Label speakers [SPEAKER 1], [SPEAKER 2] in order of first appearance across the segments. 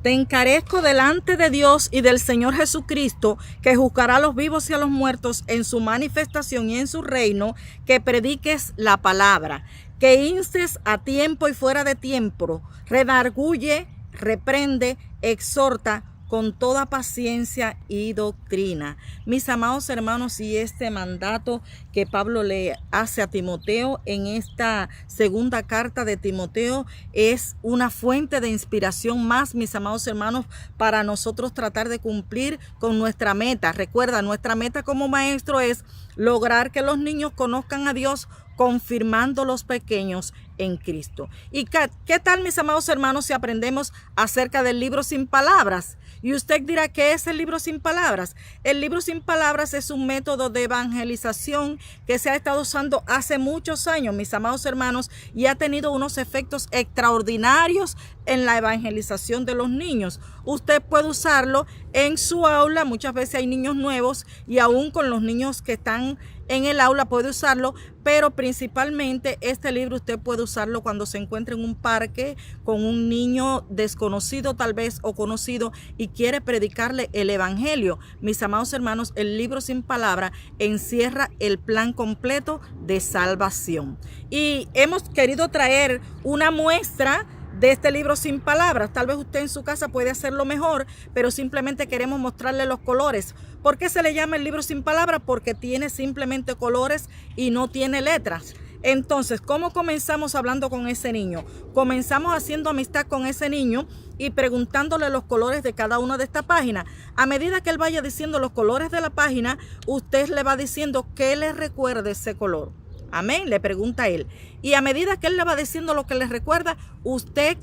[SPEAKER 1] Te encarezco delante de Dios y del Señor Jesucristo, que juzgará a los vivos y a los muertos en su manifestación y en su reino, que prediques la palabra, que instes a tiempo y fuera de tiempo, redarguye, reprende, exhorta con toda paciencia y doctrina. Mis amados hermanos, y este mandato que Pablo le hace a Timoteo en esta segunda carta de Timoteo es una fuente de inspiración más, mis amados hermanos, para nosotros tratar de cumplir con nuestra meta. Recuerda, nuestra meta como maestro es lograr que los niños conozcan a Dios, confirmando los pequeños en Cristo. ¿Y qué tal, mis amados hermanos, si aprendemos acerca del libro sin palabras? Y usted dirá, ¿qué es el libro sin palabras? El libro sin palabras es un método de evangelización que se ha estado usando hace muchos años, mis amados hermanos, y ha tenido unos efectos extraordinarios en la evangelización de los niños. Usted puede usarlo en su aula. Muchas veces hay niños nuevos y aún con los niños que están en el aula puede usarlo, pero principalmente este libro usted puede usarlo cuando se encuentre en un parque con un niño desconocido tal vez o conocido y quiere predicarle el evangelio. Mis amados hermanos, el libro sin palabra encierra el plan completo de salvación. Y hemos querido traer una muestra de este libro sin palabras. Tal vez usted en su casa puede hacerlo mejor, pero simplemente queremos mostrarle los colores. ¿Por qué se le llama el libro sin palabras? Porque tiene simplemente colores y no tiene letras. Entonces, ¿cómo comenzamos hablando con ese niño? Comenzamos haciendo amistad con ese niño y preguntándole los colores de cada una de estas páginas. A medida que él vaya diciendo los colores de la página, usted le va diciendo qué le recuerda ese color. Amén, le pregunta a él. Y a medida que él le va diciendo lo que le recuerda, usted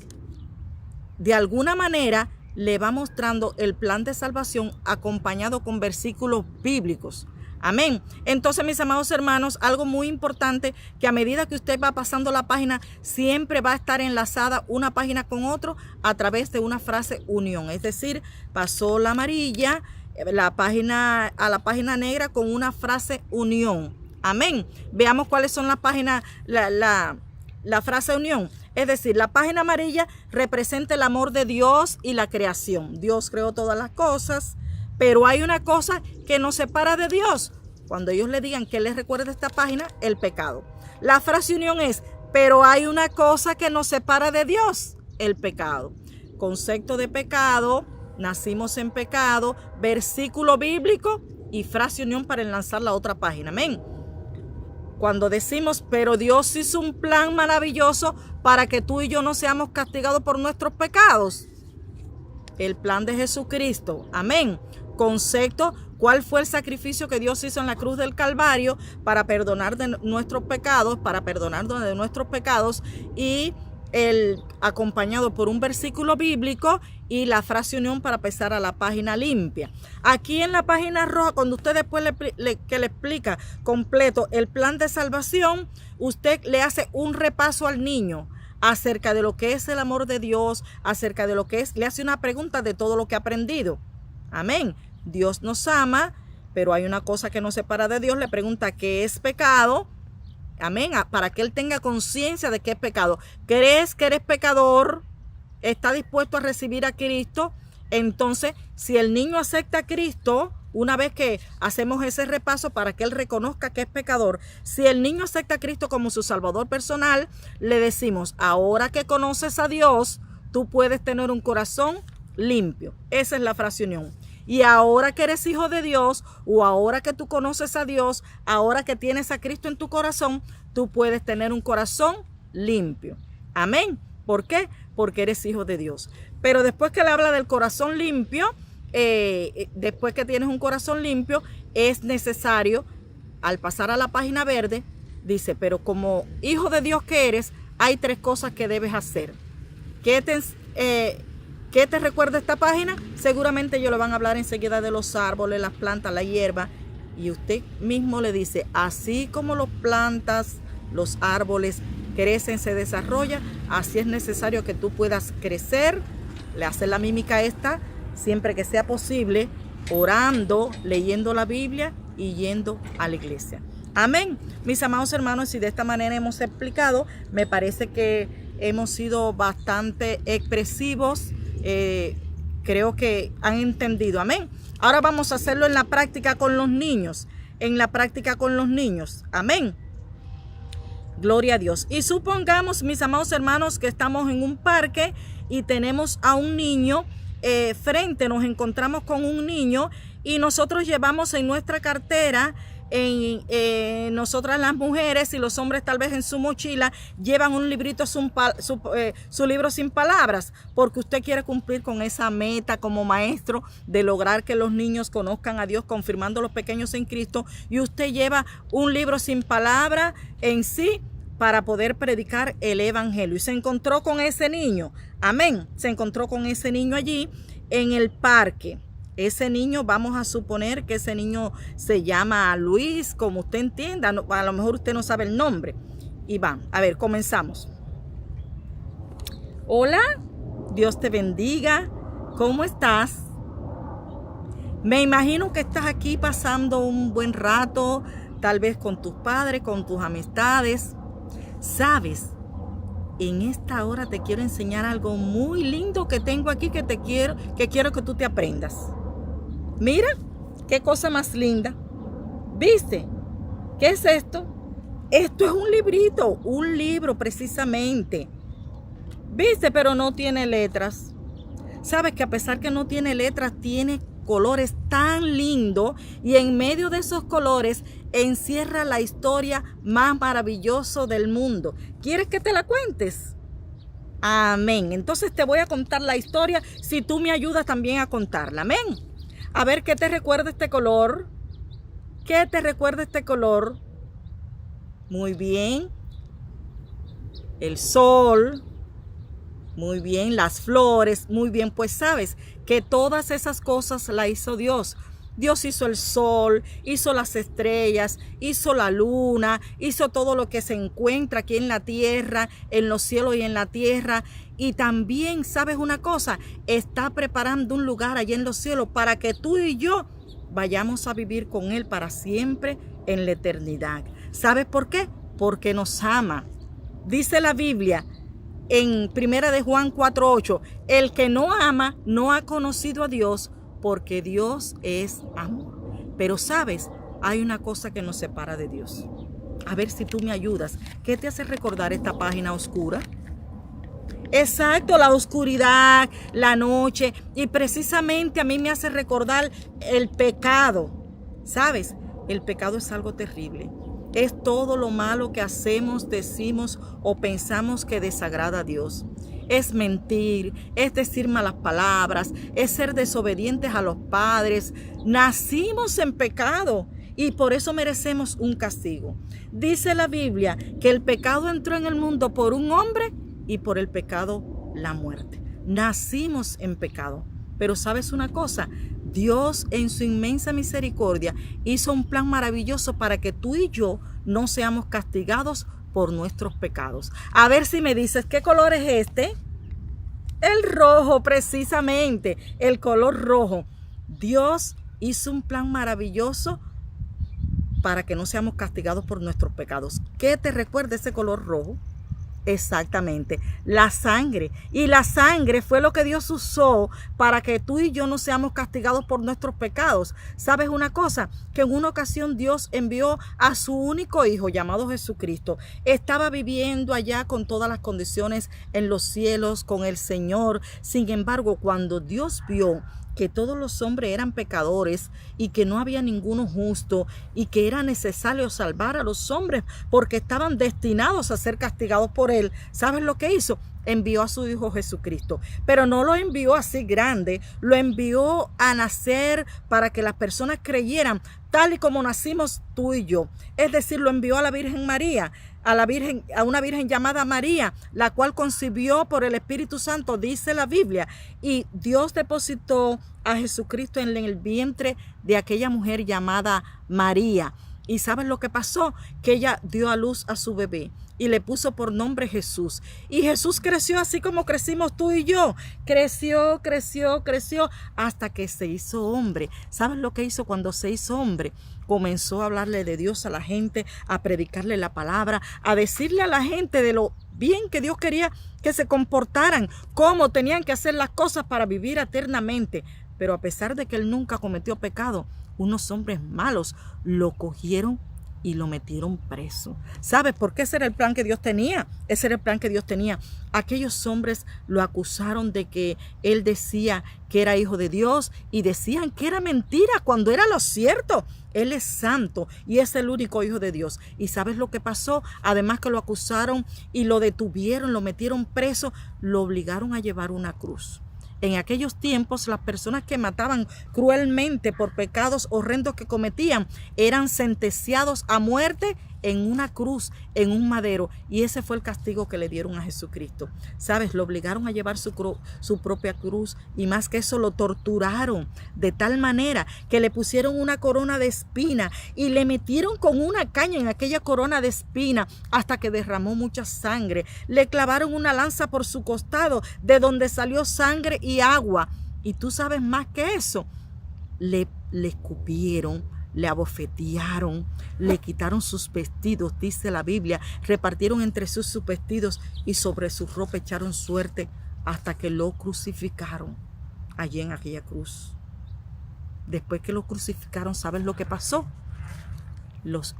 [SPEAKER 1] de alguna manera le va mostrando el plan de salvación acompañado con versículos bíblicos. Amén. Entonces, mis amados hermanos, algo muy importante, que a medida que usted va pasando la página, siempre va a estar enlazada una página con otro a través de una frase unión. Es decir, pasó la amarilla, la página a la página negra con una frase unión. Amén. Veamos cuáles son las páginas, la frase unión. Es decir, la página amarilla representa el amor de Dios y la creación. Dios creó todas las cosas, pero hay una cosa que nos separa de Dios. Cuando ellos le digan que les recuerde esta página, el pecado. La frase unión es, pero hay una cosa que nos separa de Dios, el pecado. Concepto de pecado, nacimos en pecado, versículo bíblico y frase unión para enlazar la otra página. Amén. Cuando decimos, pero Dios hizo un plan maravilloso para que tú y yo no seamos castigados por nuestros pecados. El plan de Jesucristo. Amén. Concepto, ¿cuál fue el sacrificio que Dios hizo en la cruz del Calvario para perdonar de nuestros pecados, y el acompañado por un versículo bíblico y la frase unión para pasar a la página limpia. Aquí en la página roja, cuando usted después le explica completo el plan de salvación, usted le hace un repaso al niño acerca de lo que es el amor de Dios, acerca de lo que es, le hace una pregunta de todo lo que ha aprendido. Amén. Dios nos ama, pero hay una cosa que nos separa de Dios. Le pregunta qué es pecado. Amén, para que él tenga conciencia de que es pecado. ¿Crees que eres pecador? ¿Está dispuesto a recibir a Cristo? Entonces, si el niño acepta a Cristo, una vez que hacemos ese repaso para que él reconozca que es pecador, si el niño acepta a Cristo como su salvador personal, le decimos, ahora que conoces a Dios, tú puedes tener un corazón limpio. Esa es la frase unión. Y ahora que eres hijo de Dios, o ahora que tú conoces a Dios, ahora que tienes a Cristo en tu corazón, tú puedes tener un corazón limpio. Amén. ¿Por qué? Porque eres hijo de Dios. Pero después que le habla del corazón limpio, después que tienes un corazón limpio, es necesario, al pasar a la página verde, dice, pero como hijo de Dios que eres, hay 3 cosas que debes hacer. ¿Qué te recuerda esta página? Seguramente ellos le van a hablar enseguida de los árboles, las plantas, la hierba. Y usted mismo le dice, así como las plantas, los árboles crecen, se desarrollan, así es necesario que tú puedas crecer. Le hace la mímica esta, siempre que sea posible, orando, leyendo la Biblia y yendo a la iglesia. Amén. Mis amados hermanos, y de esta manera hemos explicado, me parece que hemos sido bastante expresivos, Creo que han entendido, amén. Ahora vamos a hacerlo en la práctica con los niños, amén. Gloria a Dios. Y supongamos, mis amados hermanos, que estamos en un parque y tenemos a un niño frente, nos encontramos con un niño y nosotros llevamos en nuestra cartera, nosotras las mujeres y los hombres tal vez en su mochila, llevan un librito, su libro sin palabras, porque usted quiere cumplir con esa meta como maestro de lograr que los niños conozcan a Dios, confirmando a los pequeños en Cristo, y usted lleva un libro sin palabras en sí para poder predicar el evangelio. Y se encontró con ese niño, amén, se encontró con ese niño allí en el parque. Ese niño, vamos a suponer que ese niño se llama Luis, como usted entienda, a lo mejor usted no sabe el nombre. Y van, a ver, comenzamos. Hola, Dios te bendiga, ¿cómo estás? Me imagino que estás aquí pasando un buen rato, tal vez con tus padres, con tus amistades. ¿Sabes? En esta hora te quiero enseñar algo muy lindo que tengo aquí que quiero que tú te aprendas. Mira, qué cosa más linda. ¿Viste? ¿Qué es esto? Esto es un librito, un libro precisamente. ¿Viste? Pero no tiene letras. ¿Sabes que a pesar que no tiene letras, tiene colores tan lindos, y en medio de esos colores encierra la historia más maravillosa del mundo? ¿Quieres que te la cuentes? Amén. Entonces te voy a contar la historia si tú me ayudas también a contarla. Amén. A ver, ¿qué te recuerda este color? ¿Qué te recuerda este color? Muy bien. El sol. Muy bien, las flores, muy bien, pues sabes que todas esas cosas las hizo Dios. Dios hizo el sol, hizo las estrellas, hizo la luna, hizo todo lo que se encuentra aquí en la tierra, en los cielos y en la tierra. Y también, ¿sabes una cosa? Está preparando un lugar allá en los cielos para que tú y yo vayamos a vivir con Él para siempre en la eternidad. ¿Sabes por qué? Porque nos ama. Dice la Biblia en 1 de Juan 4:8, el que no ama no ha conocido a Dios, porque Dios es amor. Pero sabes, hay una cosa que nos separa de Dios. A ver si tú me ayudas. ¿Qué te hace recordar esta página oscura? Exacto, la oscuridad, la noche, y precisamente a mí me hace recordar el pecado. ¿Sabes? El pecado es algo terrible. Es todo lo malo que hacemos, decimos o pensamos que desagrada a Dios. Es mentir, es decir malas palabras, es ser desobedientes a los padres. Nacimos en pecado y por eso merecemos un castigo. Dice la Biblia que el pecado entró en el mundo por un hombre y por el pecado la muerte. Nacimos en pecado. Pero ¿sabes una cosa? Dios en su inmensa misericordia hizo un plan maravilloso para que tú y yo no seamos castigados por nuestros pecados. A ver si me dices, ¿qué color es este? El rojo, precisamente, el color rojo. Dios hizo un plan maravilloso para que no seamos castigados por nuestros pecados. ¿Qué te recuerda ese color rojo? Exactamente, la sangre. Y la sangre fue lo que Dios usó para que tú y yo no seamos castigados por nuestros pecados. ¿Sabes una cosa? Que en una ocasión Dios envió a su único hijo llamado Jesucristo. Estaba viviendo allá con todas las condiciones en los cielos con el Señor. Sin embargo, cuando Dios vio que todos los hombres eran pecadores y que no había ninguno justo y que era necesario salvar a los hombres porque estaban destinados a ser castigados por Él, ¿sabes lo que hizo? Envió a su Hijo Jesucristo, pero no lo envió así grande, lo envió a nacer para que las personas creyeran tal y como nacimos tú y yo. Es decir, lo envió a la Virgen María, a una virgen llamada María, la cual concibió por el Espíritu Santo, dice la Biblia, y Dios depositó a Jesucristo en el vientre de aquella mujer llamada María. ¿Y sabes lo que pasó? Que ella dio a luz a su bebé y le puso por nombre Jesús. Y Jesús creció así como crecimos tú y yo. Creció, creció, creció hasta que se hizo hombre. ¿Sabes lo que hizo cuando se hizo hombre? Comenzó a hablarle de Dios a la gente, a predicarle la palabra, a decirle a la gente de lo bien que Dios quería que se comportaran, cómo tenían que hacer las cosas para vivir eternamente. Pero a pesar de que él nunca cometió pecado, unos hombres malos lo cogieron y lo metieron preso. ¿Sabes por qué? Ese era el plan que Dios tenía. Ese era el plan que Dios tenía. Aquellos hombres lo acusaron de que él decía que era hijo de Dios y decían que era mentira cuando era lo cierto. Él es santo y es el único hijo de Dios. ¿Y sabes lo que pasó? Además que lo acusaron y lo detuvieron, lo metieron preso, lo obligaron a llevar una cruz. En aquellos tiempos, las personas que mataban cruelmente por pecados horrendos que cometían eran sentenciados a muerte en una cruz, en un madero. Y ese fue el castigo que le dieron a Jesucristo. ¿Sabes? Lo obligaron a llevar su propia cruz, y más que eso, lo torturaron de tal manera que le pusieron una corona de espina y le metieron con una caña en aquella corona de espina hasta que derramó mucha sangre. Le clavaron una lanza por su costado, de donde salió sangre y agua. Y tú sabes más que eso. Le escupieron, le abofetearon, le quitaron sus vestidos, dice la Biblia, repartieron entre sus vestidos y sobre su ropa echaron suerte hasta que lo crucificaron allí en aquella cruz. Después que lo crucificaron, ¿sabes lo que pasó?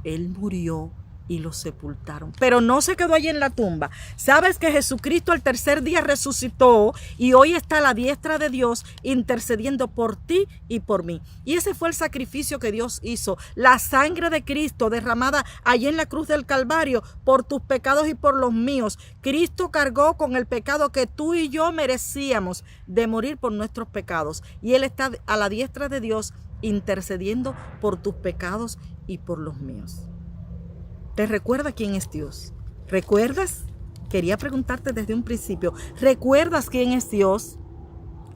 [SPEAKER 1] Él murió y lo sepultaron. Pero no se quedó allí en la tumba. Sabes que Jesucristo al tercer día resucitó y hoy está a la diestra de Dios intercediendo por ti y por mí. Y ese fue el sacrificio que Dios hizo. La sangre de Cristo derramada allí en la cruz del Calvario por tus pecados y por los míos. Cristo cargó con el pecado que tú y yo merecíamos de morir por nuestros pecados. Y Él está a la diestra de Dios intercediendo por tus pecados y por los míos. ¿Te recuerda quién es Dios? ¿Recuerdas? Quería preguntarte desde un principio. ¿Recuerdas quién es Dios?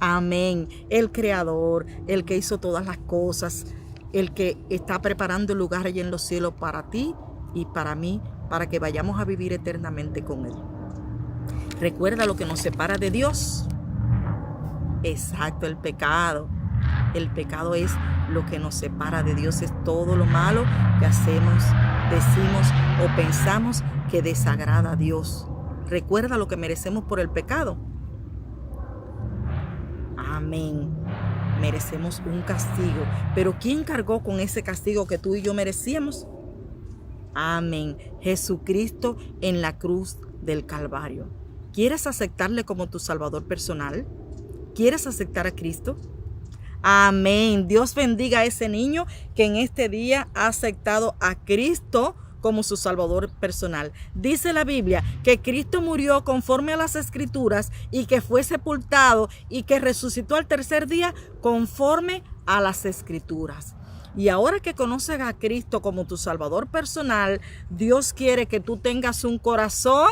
[SPEAKER 1] Amén. El Creador, el que hizo todas las cosas, el que está preparando el lugar allí en los cielos para ti y para mí, para que vayamos a vivir eternamente con Él. ¿Recuerda lo que nos separa de Dios? Exacto, el pecado. El pecado es lo que nos separa de Dios, es todo lo malo que hacemos, decimos o pensamos que desagrada a Dios. ¿Recuerda lo que merecemos por el pecado? Amén. Merecemos un castigo. Pero ¿quién cargó con ese castigo que tú y yo merecíamos? Amén. Jesucristo en la cruz del Calvario. ¿Quieres aceptarle como tu Salvador personal? ¿Quieres aceptar a Cristo? Amén. Dios bendiga a ese niño que en este día ha aceptado a Cristo como su Salvador personal. Dice la Biblia que Cristo murió conforme a las Escrituras y que fue sepultado y que resucitó al tercer día conforme a las Escrituras. Y ahora que conoces a Cristo como tu Salvador personal, Dios quiere que tú tengas un corazón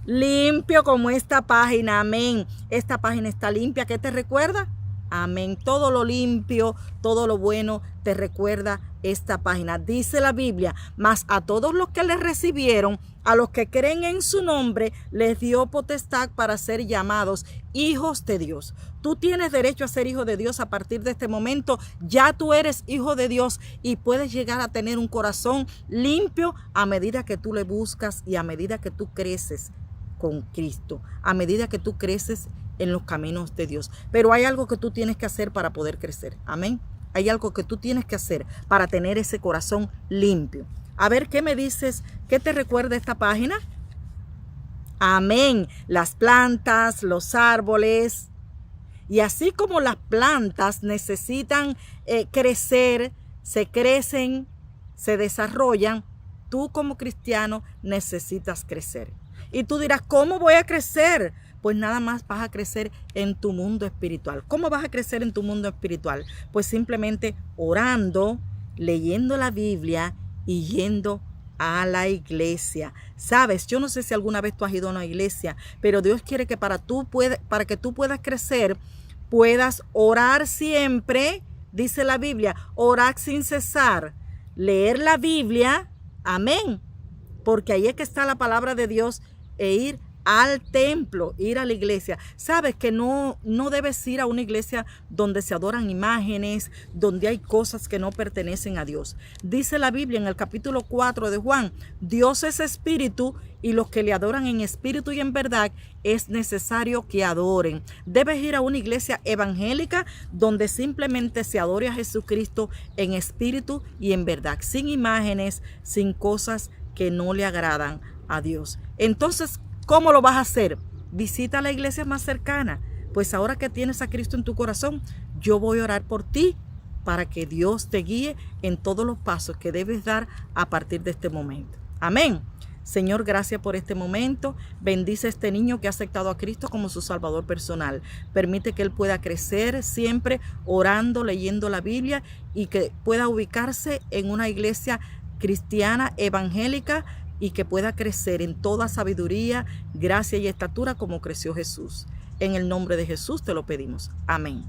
[SPEAKER 1] limpio como esta página. Amén. Esta página está limpia. ¿Qué te recuerda? Amén. Todo lo limpio, todo lo bueno te recuerda esta página. Dice la Biblia: mas a todos los que le recibieron, a los que creen en su nombre, les dio potestad para ser llamados hijos de Dios. Tú tienes derecho a ser hijo de Dios a partir de este momento. Ya tú eres hijo de Dios y puedes llegar a tener un corazón limpio a medida que tú le buscas y a medida que tú creces con Cristo, a medida que tú creces en los caminos de Dios. Pero hay algo que tú tienes que hacer para poder crecer. Amén. Hay algo que tú tienes que hacer para tener ese corazón limpio. A ver, ¿qué me dices? ¿Qué te recuerda esta página? Amén. Las plantas, los árboles. Y así como las plantas necesitan crecer, se crecen, se desarrollan, tú como cristiano necesitas crecer. Y tú dirás, ¿cómo voy a crecer? Pues nada más vas a crecer en tu mundo espiritual. ¿Cómo vas a crecer en tu mundo espiritual? Pues simplemente orando, leyendo la Biblia y yendo a la iglesia. Sabes, yo no sé si alguna vez tú has ido a una iglesia, pero Dios quiere que para que tú puedas crecer, puedas orar siempre. Dice la Biblia, orar sin cesar, leer la Biblia. Amén. Porque ahí es que está la palabra de Dios, e ir al templo, ir a la iglesia. Sabes que no debes ir a una iglesia donde se adoran imágenes, donde hay cosas que no pertenecen a Dios. Dice la Biblia en el capítulo 4 de Juan, Dios es espíritu y los que le adoran en espíritu y en verdad es necesario que adoren. Debes ir a una iglesia evangélica donde simplemente se adore a Jesucristo en espíritu y en verdad, sin imágenes, sin cosas que no le agradan a Dios. Entonces, ¿cómo lo vas a hacer? Visita la iglesia más cercana. Pues ahora que tienes a Cristo en tu corazón, yo voy a orar por ti para que Dios te guíe en todos los pasos que debes dar a partir de este momento. Amén. Señor, gracias por este momento. Bendice a este niño que ha aceptado a Cristo como su Salvador personal. Permite que él pueda crecer siempre orando, leyendo la Biblia y que pueda ubicarse en una iglesia cristiana, evangélica, y que pueda crecer en toda sabiduría, gracia y estatura como creció Jesús. En el nombre de Jesús te lo pedimos. Amén.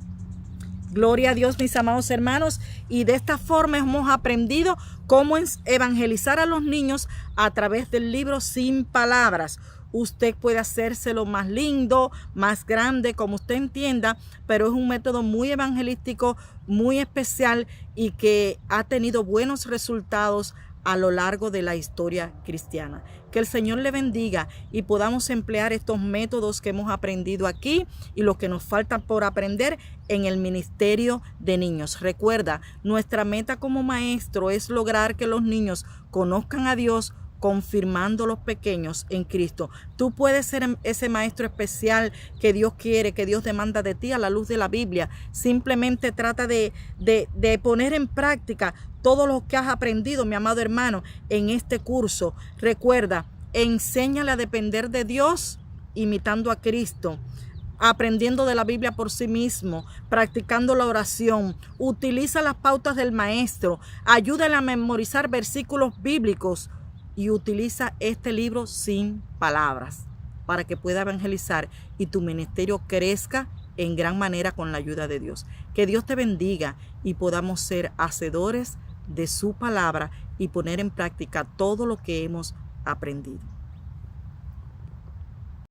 [SPEAKER 1] Gloria a Dios, mis amados hermanos, y de esta forma hemos aprendido cómo evangelizar a los niños a través del libro Sin Palabras. Usted puede hacérselo más lindo, más grande, como usted entienda, pero es un método muy evangelístico, muy especial y que ha tenido buenos resultados a lo largo de la historia cristiana. Que el Señor le bendiga y podamos emplear estos métodos que hemos aprendido aquí y los que nos faltan por aprender en el ministerio de niños. Recuerda, nuestra meta como maestro es lograr que los niños conozcan a Dios, confirmando a los pequeños en Cristo. Tú puedes ser ese maestro especial que Dios quiere, que Dios demanda de ti a la luz de la Biblia. Simplemente trata de poner en práctica todo lo que has aprendido, mi amado hermano, en este curso. Recuerda, enséñale a depender de Dios imitando a Cristo, aprendiendo de la Biblia por sí mismo, practicando la oración. Utiliza las pautas del maestro, ayúdale a memorizar versículos bíblicos y utiliza este libro Sin Palabras para que pueda evangelizar y tu ministerio crezca en gran manera con la ayuda de Dios. Que Dios te bendiga y podamos ser hacedores de su palabra y poner en práctica todo lo que hemos aprendido.